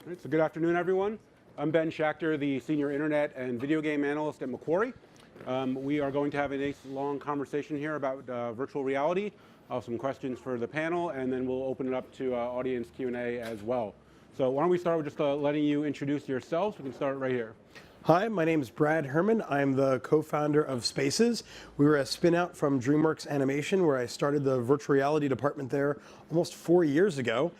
All right, so good afternoon, everyone. I'm Ben Schachter, the Senior Internet and Video Game Analyst at Macquarie. We are going to have a nice long conversation here about virtual reality. I'll have some questions for the panel, and then we'll open it up to audience Q&A as well. So why don't we start with just letting you introduce yourselves. We can start right here. Hi, my name is Brad Herman. I'm the co-founder of Spaces. We were a spin-out from DreamWorks Animation, where I started the virtual reality department there almost 4 years ago.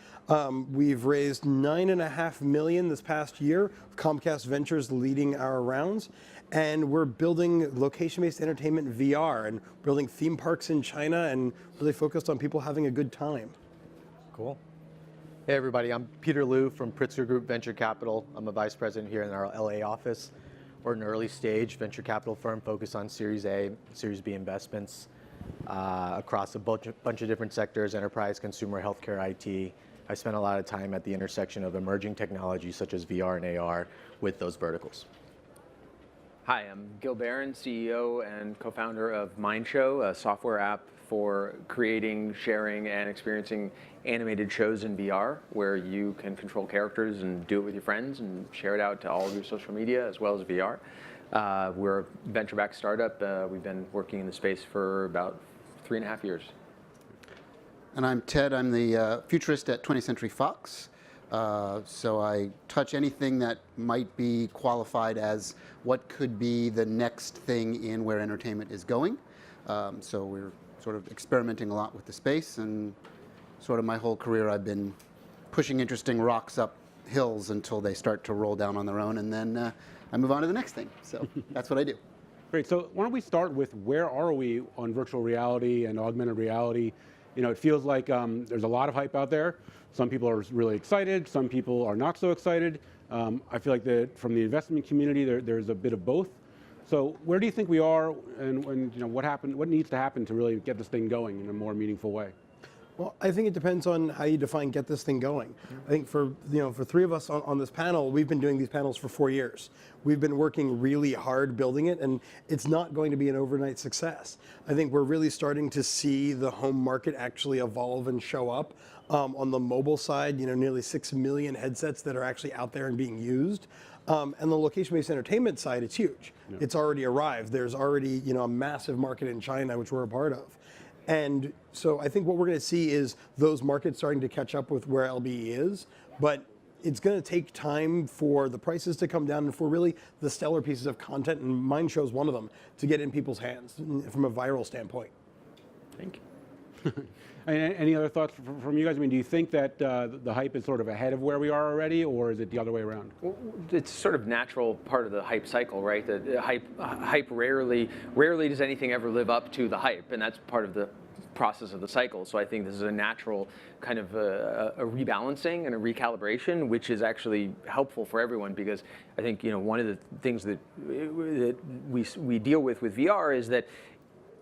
We've raised $9.5 million this past year, with Comcast Ventures leading our rounds. And we're building location-based entertainment VR and building theme parks in China and really focused on people having a good time. Cool. Hey everybody, I'm Peter Liu from Pritzker Group Venture Capital. I'm a vice president here in our LA office. We're an early stage venture capital firm focused on Series A, Series B investments across a bunch of different sectors: enterprise, consumer, healthcare, IT. I spent a lot of time at the intersection of emerging technologies such as VR and AR with those verticals. Hi, I'm Gil Baron, CEO and co-founder of Mindshow, a software app for creating, sharing, and experiencing animated shows in VR, where you can control characters and do it with your friends and share it out to all of your social media as well as VR. We're a venture-backed startup. We've been working in the space for about 3.5 years. And I'm Ted. I'm the futurist at 20th Century Fox. So I touch anything that might be qualified as what could be the next thing in where entertainment is going. So we're sort of experimenting a lot with the space, and sort of my whole career I've been pushing interesting rocks up hills until they start to roll down on their own, and then I move on to the next thing. So that's what I do. Great, so why don't we start with where are we on virtual reality and augmented reality? You know, it feels like there's a lot of hype out there. Some people are really excited, some people are not so excited. I feel like that from the investment community, there's a bit of both. So where do you think we are, and you know, what needs to happen to really get this thing going in a more meaningful way? Well, I think it depends on how you define get this thing going. I think for three of us on this panel, we've been doing these panels for 4 years. We've been working really hard building it, and it's not going to be an overnight success. I think we're really starting to see the home market actually evolve and show up. On the mobile side, nearly 6 million headsets that are actually out there and being used. And the location-based entertainment side, it's huge. Yeah. It's already arrived. There's already a massive market in China, which we're a part of. And so I think what we're going to see is those markets starting to catch up with where LBE is, but it's going to take time for the prices to come down and for really the stellar pieces of content, and Mindshow is one of them, to get in people's hands from a viral standpoint. Thank you. Any other thoughts from you guys? I mean, do you think that the hype is sort of ahead of where we are already, or is it the other way around? Well, it's sort of natural part of the hype cycle, right? The hype rarely does anything ever live up to the hype, and that's part of the process of the cycle. So I think this is a natural kind of a rebalancing and a recalibration, which is actually helpful for everyone, because I think one of the things that we deal with VR is that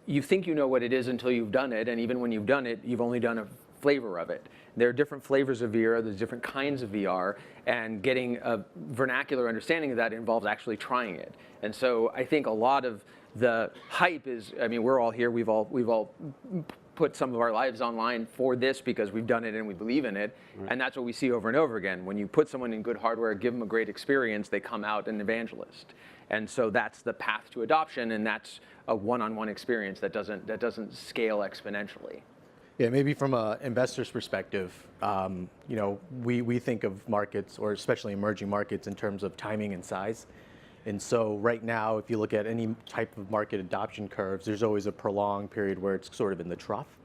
you think you know what it is until you've done it, and even when you've done it, you've only done a flavor of it. There are different flavors of VR, there's different kinds of VR, and getting a vernacular understanding of that involves actually trying it. And so I think a lot of the hype is, I mean, we're all here, we've all put some of our lives online for this because we've done it and we believe in it, right. And that's what we see over and over again. When you put someone in good hardware, give them a great experience, they come out an evangelist. And so that's the path to adoption, and that's a one-on-one experience that doesn't scale exponentially. Yeah, maybe from an investor's perspective, we think of markets, or especially emerging markets, in terms of timing and size. And so right now, if you look at any type of market adoption curves, there's always a prolonged period where it's sort of in the trough.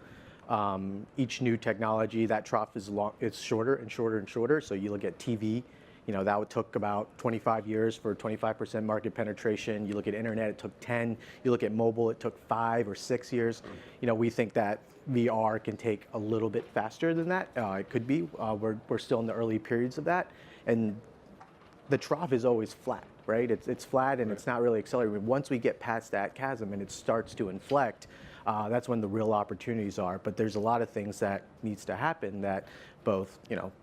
Each new technology, that trough is it's shorter and shorter and shorter. So you look at TV, that took about 25 years for 25% market penetration. You look at internet, it took 10. You look at mobile, it took 5 or 6 years. We think that VR can take a little bit faster than that. It could be. We're still in the early periods of that. And the trough is always flat, right? It's flat and it's not really accelerating. Once we get past that chasm and it starts to inflect, that's when the real opportunities are. But there's a lot of things that needs to happen that both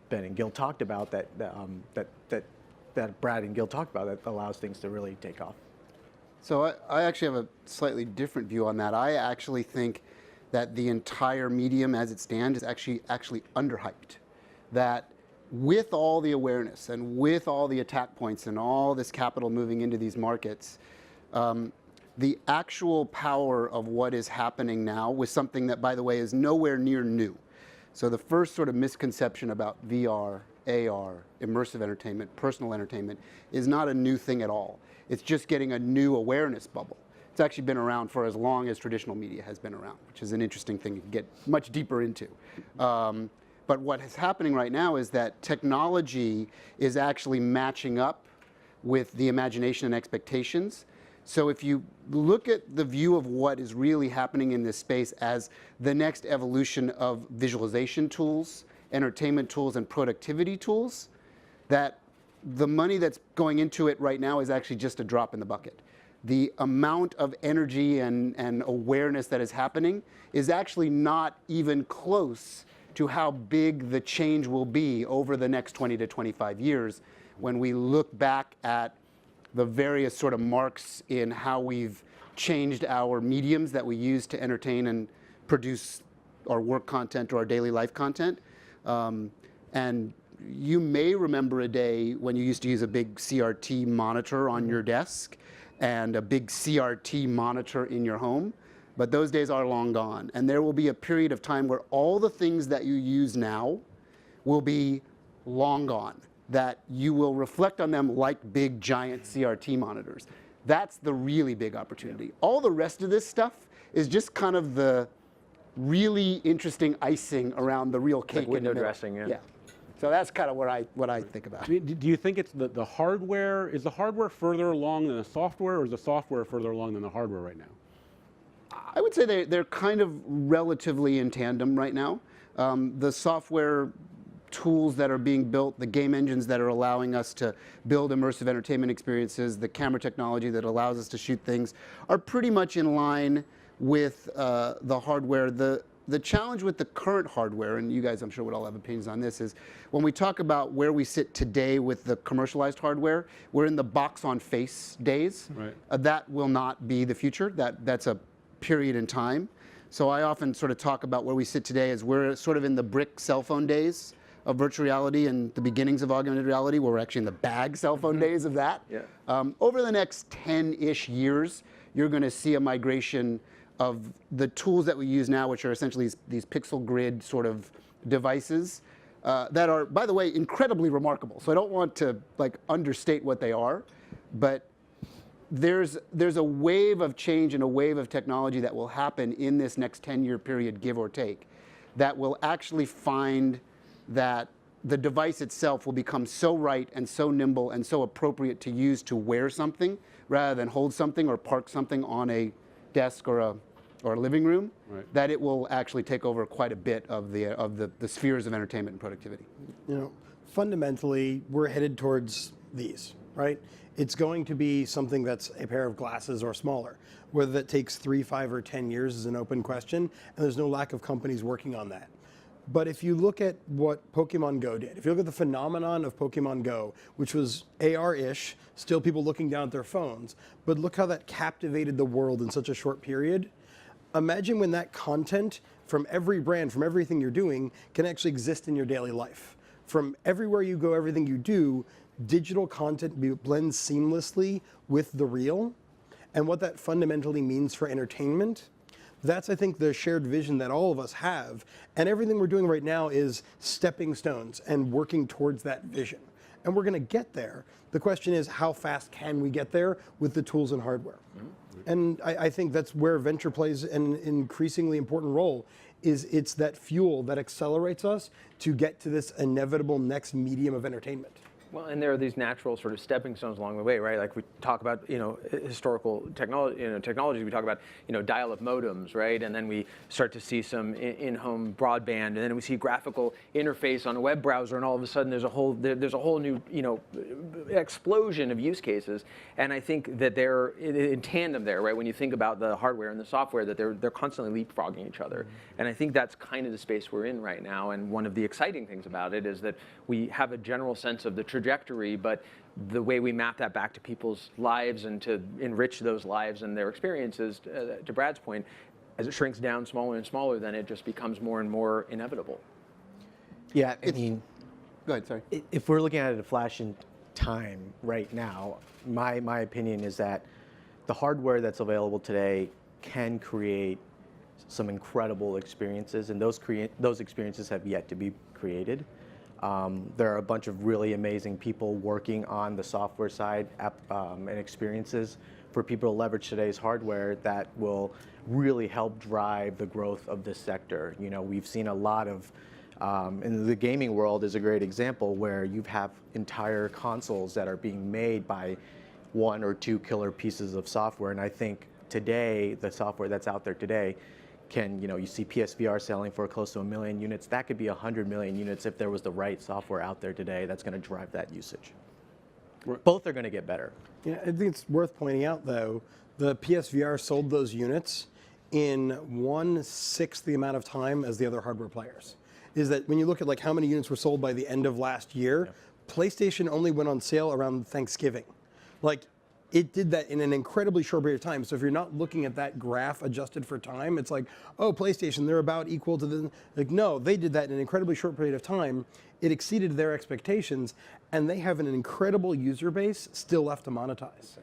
Ben and Gil talked about, that Brad and Gil talked about, that allows things to really take off. So I actually have a slightly different view on that. I actually think that the entire medium as it stands is actually underhyped. That with all the awareness and with all the attack points and all this capital moving into these markets, the actual power of what is happening now with something that, by the way, is nowhere near new. So the first sort of misconception about VR, AR, immersive entertainment, personal entertainment is not a new thing at all. It's just getting a new awareness bubble. It's actually been around for as long as traditional media has been around, which is an interesting thing to get much deeper into. But what is happening right now is that technology is actually matching up with the imagination and expectations. So if you look at the view of what is really happening in this space as the next evolution of visualization tools, entertainment tools, and productivity tools, that the money that's going into it right now is actually just a drop in the bucket. The amount of energy and awareness that is happening is actually not even close to how big the change will be over the next 20 to 25 years when we look back at the various sort of marks in how we've changed our mediums that we use to entertain and produce our work content or our daily life content. And you may remember a day when you used to use a big CRT monitor on your desk and a big CRT monitor in your home, but those days are long gone. And there will be a period of time where all the things that you use now will be long gone, that you will reflect on them like big, giant CRT monitors. That's the really big opportunity. Yeah. All the rest of this stuff is just kind of the really interesting icing around the real cake. Like window dressing, yeah. So that's kind of what I think about. Do you think it's the hardware? Is the hardware further along than the software, or is the software further along than the hardware right now? I would say they're kind of relatively in tandem right now. The software tools that are being built, the game engines that are allowing us to build immersive entertainment experiences, the camera technology that allows us to shoot things are pretty much in line with the hardware. The challenge with the current hardware, and you guys I'm sure would all have opinions on this, is when we talk about where we sit today with the commercialized hardware, we're in the box on face days. Right. That will not be the future. That's a period in time. So I often sort of talk about where we sit today as we're sort of in the brick cell phone days of virtual reality and the beginnings of augmented reality, where we're actually in the bag cell phone days of that. Yeah. Over the next 10-ish years, you're going to see a migration of the tools that we use now, which are essentially these pixel grid sort of devices that are, by the way, incredibly remarkable. So I don't want to like understate what they are, but there's a wave of change and a wave of technology that will happen in this next 10-year period, give or take, that will actually find that the device itself will become so right and so nimble and so appropriate to use to wear something rather than hold something or park something on a desk or a living room, right, that it will actually take over quite a bit of the spheres of entertainment and productivity. You know, fundamentally, we're headed towards these, right? It's going to be something that's a pair of glasses or smaller. Whether that takes 3, 5, or 10 years is an open question, and there's no lack of companies working on that. But if you look at what Pokemon Go did, if you look at the phenomenon of Pokemon Go, which was AR-ish, still people looking down at their phones, but look how that captivated the world in such a short period. Imagine when that content from every brand, from everything you're doing, can actually exist in your daily life. From everywhere you go, everything you do, digital content blends seamlessly with the real, and what that fundamentally means for entertainment. That's, I think, the shared vision that all of us have, and everything we're doing right now is stepping stones and working towards that vision. And we're going to get there. The question is, how fast can we get there with the tools and hardware? Mm-hmm. And I think that's where venture plays an increasingly important role. It's that fuel that accelerates us to get to this inevitable next medium of entertainment. Well, and there are these natural sort of stepping stones along the way, right? Like we talk about, historical technology. We talk about, dial-up modems, right? And then we start to see some in-home broadband, and then we see graphical interface on a web browser, and all of a sudden there's a whole new, explosion of use cases. And I think that they're in tandem there, right? When you think about the hardware and the software, that they're constantly leapfrogging each other. Mm-hmm. And I think that's kind of the space we're in right now. And one of the exciting things about it is that we have a general sense of the trajectory, but the way we map that back to people's lives and to enrich those lives and their experiences, to Brad's point, as it shrinks down smaller and smaller, then it just becomes more and more inevitable. Yeah, I mean, Go ahead, sorry. If we're looking at it a flash in time right now, my opinion is that the hardware that's available today can create some incredible experiences, and those experiences have yet to be created. There are a bunch of really amazing people working on the software side and experiences for people to leverage today's hardware that will really help drive the growth of this sector. You know, we've seen a lot of, in the gaming world is a great example where you have entire consoles that are being made by one or two killer pieces of software. And I think today, the software that's out there today can, you know, you see PSVR selling for close to 1 million units. That could be 100 million units if there was the right software out there today that's going to drive that usage. Both are going to get better. Yeah, I think it's worth pointing out, though, the PSVR sold those units in 1/6 the amount of time as the other hardware players. Is that when you look at like how many units were sold by the end of last year, PlayStation only went on sale around Thanksgiving. Like, it did that in an incredibly short period of time. So if you're not looking at that graph adjusted for time, it's like, oh, PlayStation, they're about equal to the, like, no, they did that in an incredibly short period of time. It exceeded their expectations, and they have an incredible user base still left to monetize.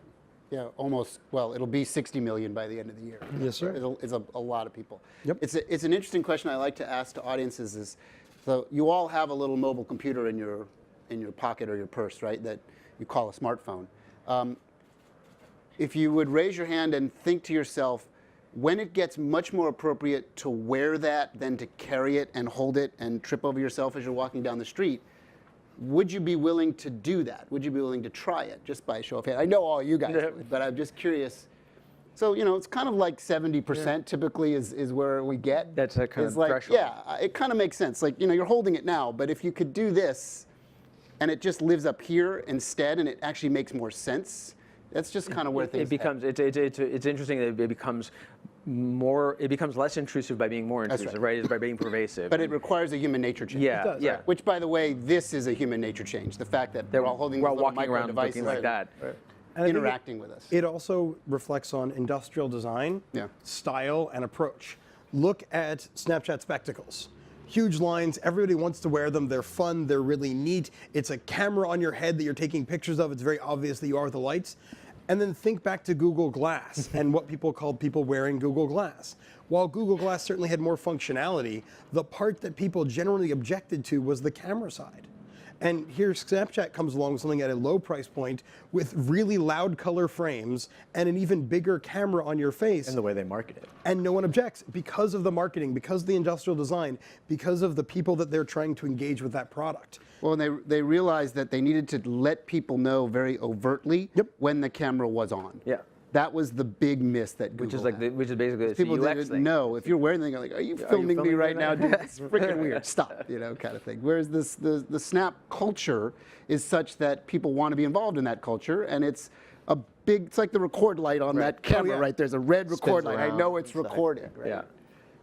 Yeah, almost, well, it'll be 60 million by the end of the year. Yes, sir. It's a lot of people. Yep. It's an interesting question I like to ask to audiences is, so you all have a little mobile computer in your pocket or your purse, right, that you call a smartphone. If you would raise your hand and think to yourself, when it gets much more appropriate to wear that than to carry it and hold it and trip over yourself as you're walking down the street, would you be willing to do that? Would you be willing to try it just by a show of hands? I know all you guys would, but I'm just curious. So, you know, it's kind of like 70% typically is where we get. That's a kind of like, threshold. Yeah, it kind of makes sense. Like, you know, you're holding it now, but if you could do this and it just lives up here instead and it actually makes more sense, that's just kind of where things becomes. It's interesting that it becomes less intrusive by being more intrusive, right? It's by being pervasive. But it requires a human nature change. Yeah, It does, yeah. right. Which, by the way, this is a human nature change. The fact that we're all holding we're these all little walking micro around devices looking like that. And I think interacting with us. It also reflects on industrial design, style, and approach. Look at Snapchat spectacles. Huge lines, everybody wants to wear them, they're fun, they're really neat. It's a camera on your head that you're taking pictures of, it's very obvious that you are with the lights. And then think back to Google Glass and what people called people wearing Google Glass. While Google Glass certainly had more functionality, the part that people generally objected to was the camera side. And here Snapchat comes along with something at a low price point with really loud color frames and an even bigger camera on your face. And the way they market it. And no one objects because of the marketing, because of the industrial design, because of the people that they're trying to engage with that product. Well, and they realized that they needed to let people know very overtly when the camera was on. Yeah. That was the big miss that Google Which is like had. which is basically the People UX didn't thing. know. If you're wearing the thing, like, are you filming me filming right me now? right Dude, now? it's freaking weird. Stop, you know, kind of thing. Whereas the Snap culture is such that people want to be involved in that culture, and it's a big. It's like the record light on that camera, right? There's a red record light. I know it's recording. Right? Yeah.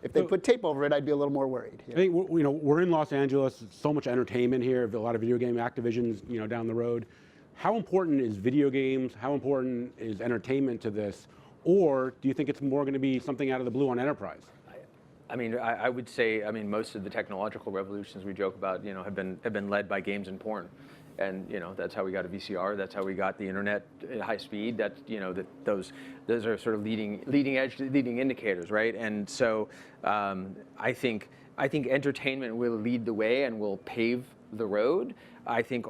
If they put tape over it, I'd be a little more worried. I think we're in Los Angeles. So much entertainment here. A lot of video game Activisions, down the road. How important is video games? How important is entertainment to this? Or do you think it's more going to be something out of the blue on enterprise? I mean, I would say, most of the technological revolutions we joke about, have been led by games and porn, and that's how we got a VCR. That's how we got the internet at high speed. That's those are sort of leading indicators, right? And so I think entertainment will lead the way and will pave the road. I think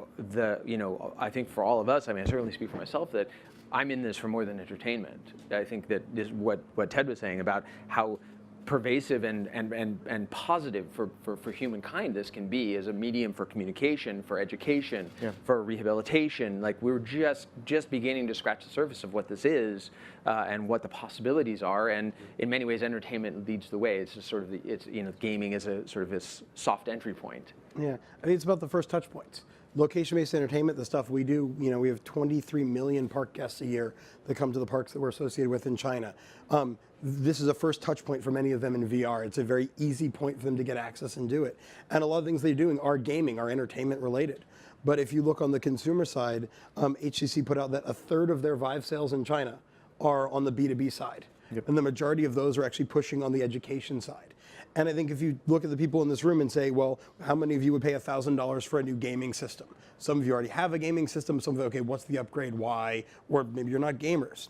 for all of us, I certainly speak for myself that I'm in this for more than entertainment. I think that is what Ted was saying about how pervasive and positive for humankind this can be as a medium for communication, for education, for rehabilitation. Like, we're just beginning to scratch the surface of what this is and what the possibilities are. And in many ways, entertainment leads the way. It's just sort of gaming is a sort of this soft entry point. Yeah, I think it's about the first touch points. Location-based entertainment, the stuff we do, we have 23 million park guests a year that come to the parks that we're associated with in China. This is a first touch point for many of them in VR. It's a very easy point for them to get access and do it. And a lot of things they're doing are gaming, are entertainment related. But if you look on the consumer side, HTC put out that a third of their Vive sales in China are on the B2B side. And the majority of those are actually pushing on the education side. And I think if you look at the people in this room and say, well, how many of you would pay $1,000 for a new gaming system? Some of you already have a gaming system. Some of you, okay, what's the upgrade? Why? Or maybe you're not gamers.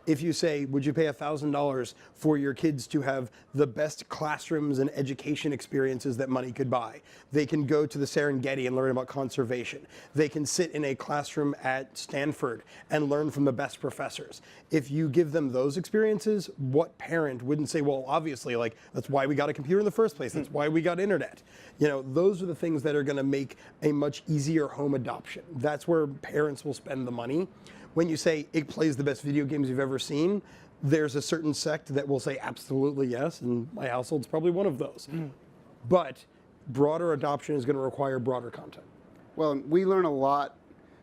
If you say, would you pay $1,000 for your kids to have the best classrooms and education experiences that money could buy? They can go to the Serengeti and learn about conservation. They can sit in a classroom at Stanford and learn from the best professors. If you give them those experiences, what parent wouldn't say, well, obviously, like, that's why we got a computer in the first place. That's why we got internet. You know, those are the things that are going to make a much easier home adoption. That's where parents will spend the money. When you say it plays the best video games you've ever seen, there's a certain sect that will say absolutely yes, and my household's probably one of those. But broader adoption is going to require broader content. Well, we learn a lot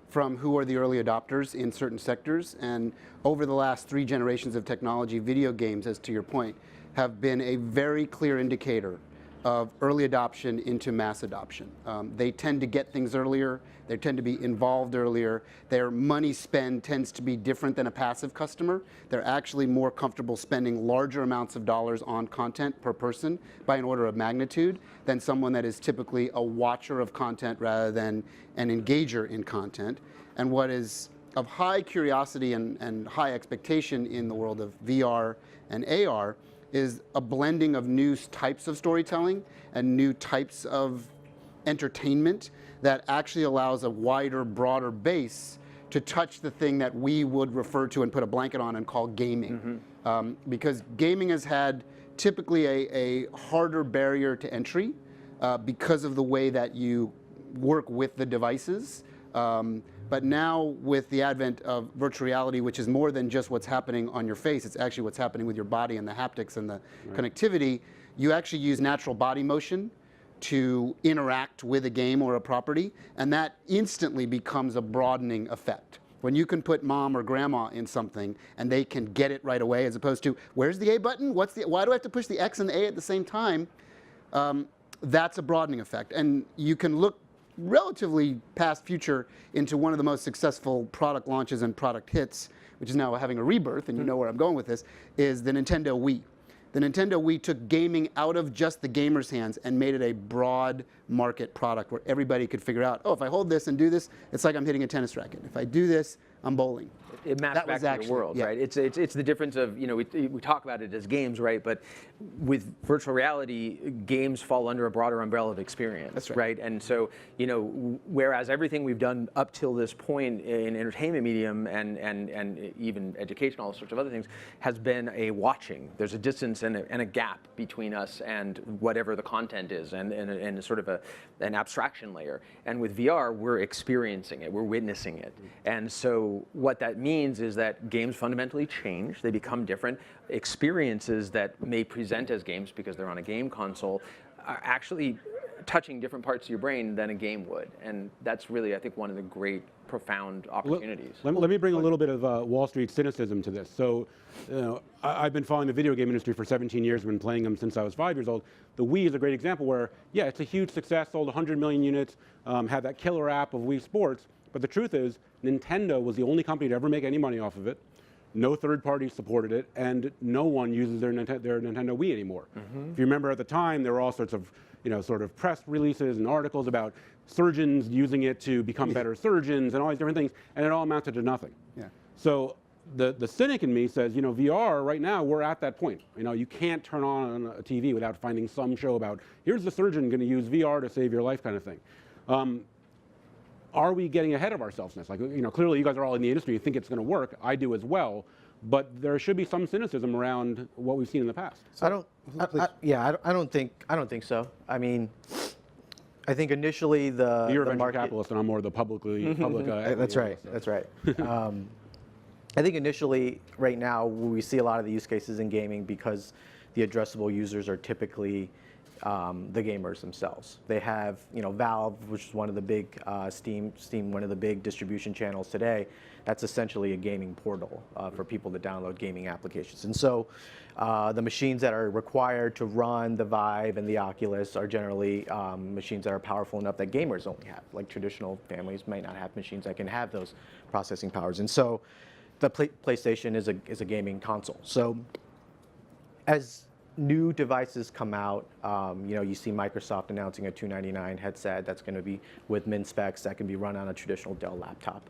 from who are the early adopters in certain sectors, and over the last 3 generations of technology, video games, as to your point, have been a very clear indicator of early adoption into mass adoption. They tend to get things earlier. They tend to be involved earlier. Their money spend tends to be different than a passive customer. They're actually more comfortable spending larger amounts of dollars on content per person by an order of magnitude than someone that is typically a watcher of content rather than an engager in content. And what is of high curiosity and high expectation in the world of VR and AR is a blending of new types of storytelling and new types of entertainment that actually allows a wider, broader base to touch the thing that we would refer to and put a blanket on and call gaming. Because gaming has had typically a harder barrier to entry because of the way that you work with the devices. But now with the advent of virtual reality, which is more than just what's happening on your face, it's actually what's happening with your body and the haptics and the connectivity, you actually use natural body motion to interact with a game or a property, and that instantly becomes a broadening effect. When you can put mom or grandma in something and they can get it right away, as opposed to, where's the A button? Why do I have to push the X and the A at the same time? That's a broadening effect. And you can look relatively past future into one of the most successful product launches and product hits, which is now having a rebirth, and you know where I'm going with this, is the Nintendo Wii. The Nintendo Wii took gaming out of just the gamer's hands and made it a broad market product where everybody could figure out, oh, if I hold this and do this, it's like I'm hitting a tennis racket. If I do this, I'm bowling. It maps back to the world, right? It's the difference of, you know, we talk about it as games, right? But with virtual reality, games fall under a broader umbrella of experience. That's right. And so, you know, whereas everything we've done up till this point in entertainment medium and even education, all sorts of other things, has been a watching. There's a distance and a gap between us and whatever the content is, and sort of an abstraction layer. And with VR, we're experiencing it, we're witnessing it. And so what that means is that games fundamentally change, they become different. Experiences that may present as games because they're on a game console are actually touching different parts of your brain than a game would. And that's really, I think, one of the great, profound opportunities. Let me bring a little bit of Wall Street cynicism to this. So, you know, I've been following the video game industry for 17 years, I've been playing them since I was 5 years old. The Wii is a great example where, yeah, it's a huge success, sold 100 million units, had that killer app of Wii Sports, but the truth is, Nintendo was the only company to ever make any money off of it. No third party supported it, and no one uses their Nintendo Wii anymore. If you remember at the time, there were all sorts of, you know, sort of press releases and articles about surgeons using it to become better surgeons and all these different things, and it all amounted to nothing. Yeah. So the cynic in me says, you know, VR right now, we're at that point. You know, you can't turn on a TV without finding some show about, here's the surgeon going to use VR to save your life kind of thing. Are we getting ahead of ourselves in this? Like, you know, clearly you guys are all in the industry, you think it's going to work. I do as well, but there should be some cynicism around what we've seen in the past. I don't think so. I mean, I think initially You're a venture market, capitalist, and I'm more the public. That's right. That's right. I think initially, right now, we see a lot of the use cases in gaming because the addressable users are typically the gamers themselves. They have, you know, Valve, which is one of the big Steam, one of the big distribution channels today. That's essentially a gaming portal for people to download gaming applications. And so the machines that are required to run the Vive and the Oculus are generally machines that are powerful enough that gamers only have. Like traditional families might not have machines that can have those processing powers. And so the PlayStation is a gaming console. So as new devices come out, you see Microsoft announcing a $299 headset that's going to be with min specs that can be run on a traditional Dell laptop.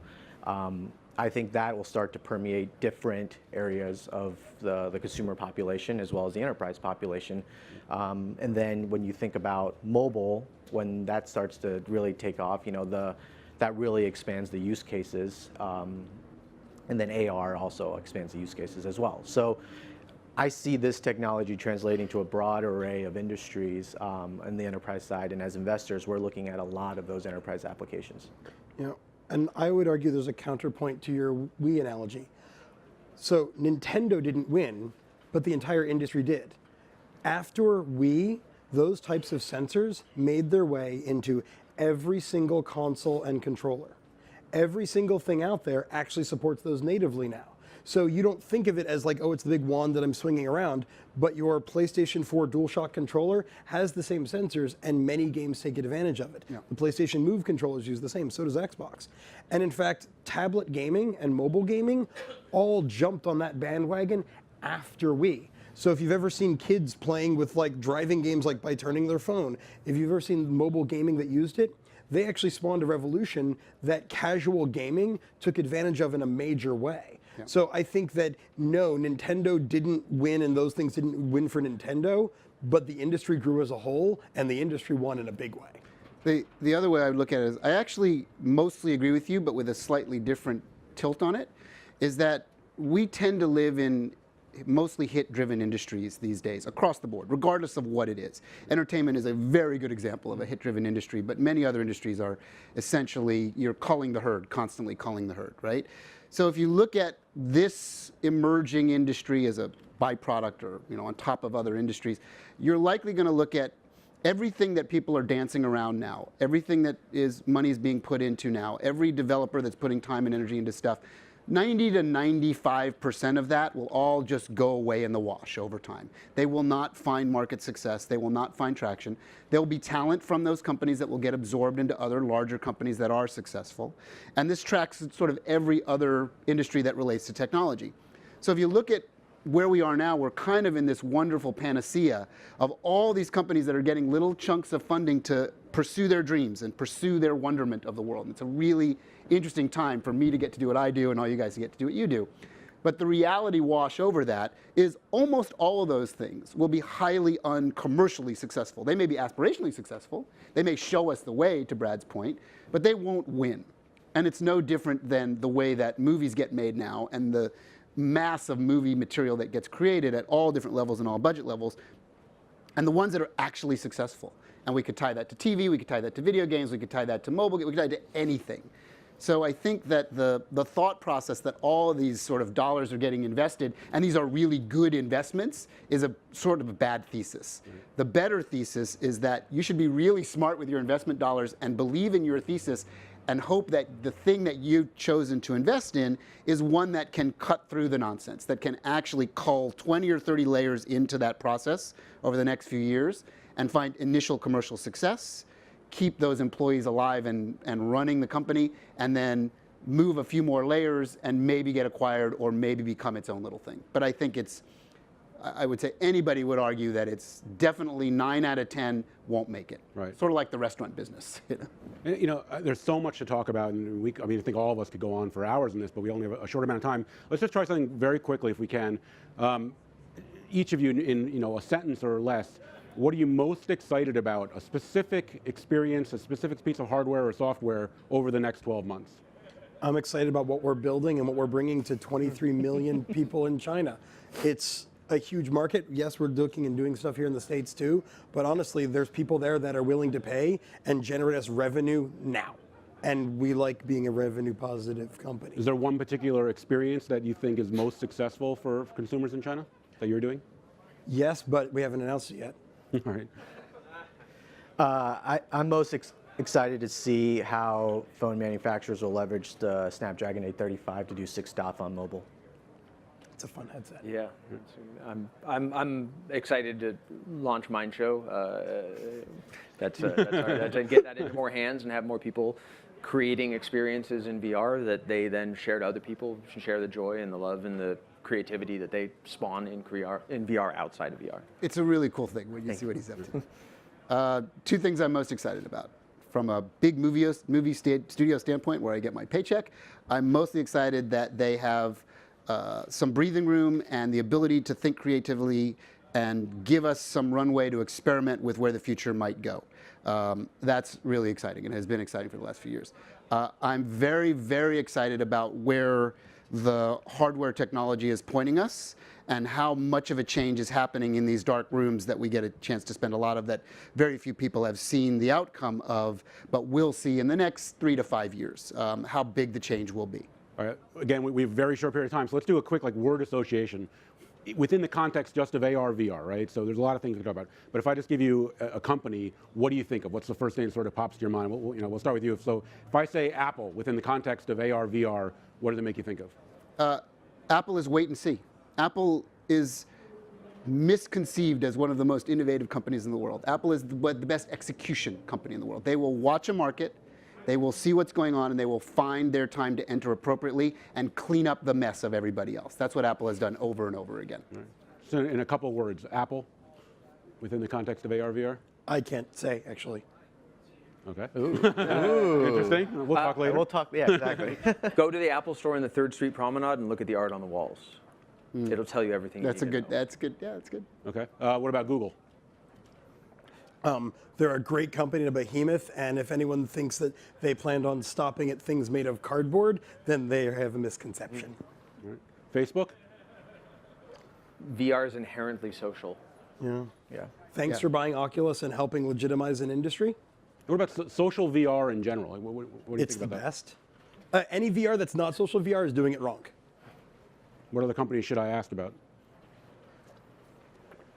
I think that will start to permeate different areas of the consumer population as well as the enterprise population. And then when you think about mobile, when that starts to really take off, that really expands the use cases. And then AR also expands the use cases as well. So I see this technology translating to a broad array of industries on the enterprise side, and as investors, we're looking at a lot of those enterprise applications. And I would argue there's a counterpoint to your Wii analogy. So Nintendo didn't win, but the entire industry did. After Wii, those types of sensors made their way into every single console and controller. Every single thing out there actually supports those natively now. So you don't think of it as like, oh, it's the big wand that I'm swinging around, but your PlayStation 4 DualShock controller has the same sensors, and many games take advantage of it. Yeah. The PlayStation Move controllers use the same, so does Xbox. And in fact, tablet gaming and mobile gaming all jumped on that bandwagon after Wii. So if you've ever seen kids playing with like driving games like by turning their phone, if you've ever seen mobile gaming that used it, they actually spawned a revolution that casual gaming took advantage of in a major way. Yeah. So I think that, no, Nintendo didn't win and those things didn't win for Nintendo, but the industry grew as a whole, and the industry won in a big way. The other way I would look at it is, I actually mostly agree with you, but with a slightly different tilt on it, is that we tend to live in mostly hit-driven industries these days, across the board, regardless of what it is. Entertainment is a very good example of a hit-driven industry, but many other industries are essentially, you're culling the herd, constantly culling the herd, right? So if you look at this emerging industry as a byproduct or on top of other industries, you're likely going to look at everything that people are dancing around now, everything that money is being put into now, every developer that's putting time and energy into stuff, 90 to 95% of that will all just go away in the wash over time. They will not find market success. They will not find traction. There will be talent from those companies that will get absorbed into other larger companies that are successful. And this tracks sort of every other industry that relates to technology. So if you look at where we are now, we're kind of in this wonderful panacea of all these companies that are getting little chunks of funding to pursue their dreams and pursue their wonderment of the world. And it's a really interesting time for me to get to do what I do and all you guys to get to do what you do. But the reality wash over that is almost all of those things will be highly uncommercially successful. They may be aspirationally successful. They may show us the way, to Brad's point, but they won't win. And it's no different than the way that movies get made now and the mass of movie material that gets created at all different levels and all budget levels, and the ones that are actually successful. And we could tie that to TV, we could tie that to video games, we could tie that to mobile, we could tie it to anything. So I think that the thought process that all of these sort of dollars are getting invested, and these are really good investments, is a sort of a bad thesis. Mm-hmm. The better thesis is that you should be really smart with your investment dollars and believe in your thesis and hope that the thing that you've chosen to invest in is one that can cut through the nonsense, that can actually cull 20 or 30 layers into that process over the next few years and find initial commercial success, keep those employees alive and running the company, and then move a few more layers and maybe get acquired or maybe become its own little thing. But I think I would say anybody would argue that it's definitely 9 out of 10 won't make it. Right. Sort of like the restaurant business. There's so much to talk about, and I think all of us could go on for hours in this, but we only have a short amount of time. Let's just try something very quickly if we can. Each of you in a sentence or less, what are you most excited about, a specific experience, a specific piece of hardware or software over the next 12 months? I'm excited about what we're building and what we're bringing to 23 million people in China. It's a huge market. Yes, we're looking and doing stuff here in the States too, but honestly, there's people there that are willing to pay and generate us revenue now. And we like being a revenue positive company. Is there one particular experience that you think is most successful for consumers in China that you're doing? Yes, but we haven't announced it yet. All right. I'm most excited to see how phone manufacturers will leverage the Snapdragon 835 to do 6 DoF on mobile. It's a fun headset. Yeah, I'm excited to launch Mindshow. That's to get that into more hands and have more people creating experiences in VR that they then share to other people, share the joy and the love and the creativity that they spawn in VR outside of VR. It's a really cool thing when you see what he's up to. Two things I'm most excited about. From a big movie studio standpoint, where I get my paycheck, I'm mostly excited that they have some breathing room and the ability to think creatively and give us some runway to experiment with where the future might go. That's really exciting and has been exciting for the last few years. I'm very, very excited about where the hardware technology is pointing us and how much of a change is happening in these dark rooms that we get a chance to spend a lot of, that very few people have seen the outcome of, but will see in the next 3 to 5 years, how big the change will be. All right. Again, we have a very short period of time, so let's do a quick word association within the context just of AR, VR, right? So there's a lot of things to talk about. But if I just give you a company, what do you think of? What's the first thing that sort of pops to your mind? We'll start with you. So if I say Apple within the context of AR, VR, what does it make you think of? Apple is wait and see. Apple is misconceived as one of the most innovative companies in the world. Apple is the best execution company in the world. They will watch a market, they will see what's going on, and they will find their time to enter appropriately and clean up the mess of everybody else. That's what Apple has done over and over again. Right. So in a couple of words, Apple within the context of AR, VR? I can't say, actually. Okay. Ooh. Interesting. We'll talk later. We'll talk, yeah, exactly. Go to the Apple store in the 3rd Street Promenade and look at the art on the walls. It'll tell you everything you need to know. That's good. Yeah, that's good. Okay. What about Google? They're a great company, a behemoth, and if anyone thinks that they planned on stopping at things made of cardboard, then they have a misconception. Right. Facebook? VR is inherently social. Yeah. Yeah. Thanks for buying Oculus and helping legitimize an industry. What about social VR in general? What do you It's think the about best. Any VR that's not social VR is doing it wrong. What other companies should I ask about?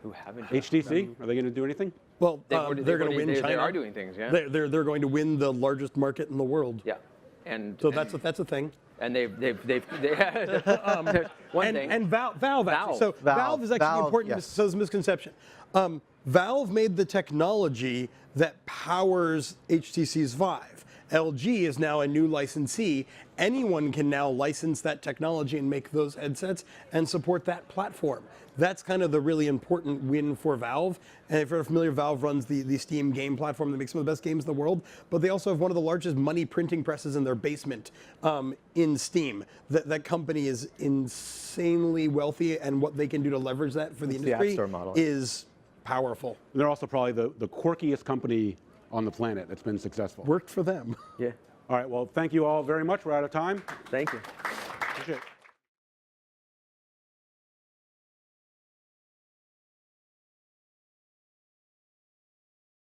Who haven't? HTC? Are they going to do anything? Well, they're going to win China. They are doing things, yeah. They're going to win the largest market in the world. Yeah, and So that's a thing. and they've one thing. And Valve actually. So Valve is actually Valve, important. yes. So is misconception. Valve made the technology that powers HTC's Vive. LG is now a new licensee. Anyone can now license that technology and make those headsets and support that platform. That's kind of the really important win for Valve. And if you're familiar, Valve runs the Steam game platform that makes some of the best games in the world. But they also have one of the largest money printing presses in their basement in Steam. That company is insanely wealthy, and what they can do to leverage that for the industry App Store model. is powerful. They're also probably the quirkiest company on the planet that's been successful. Worked for them. Yeah. All right, well, thank you all very much. We're out of time. Thank you. Appreciate it.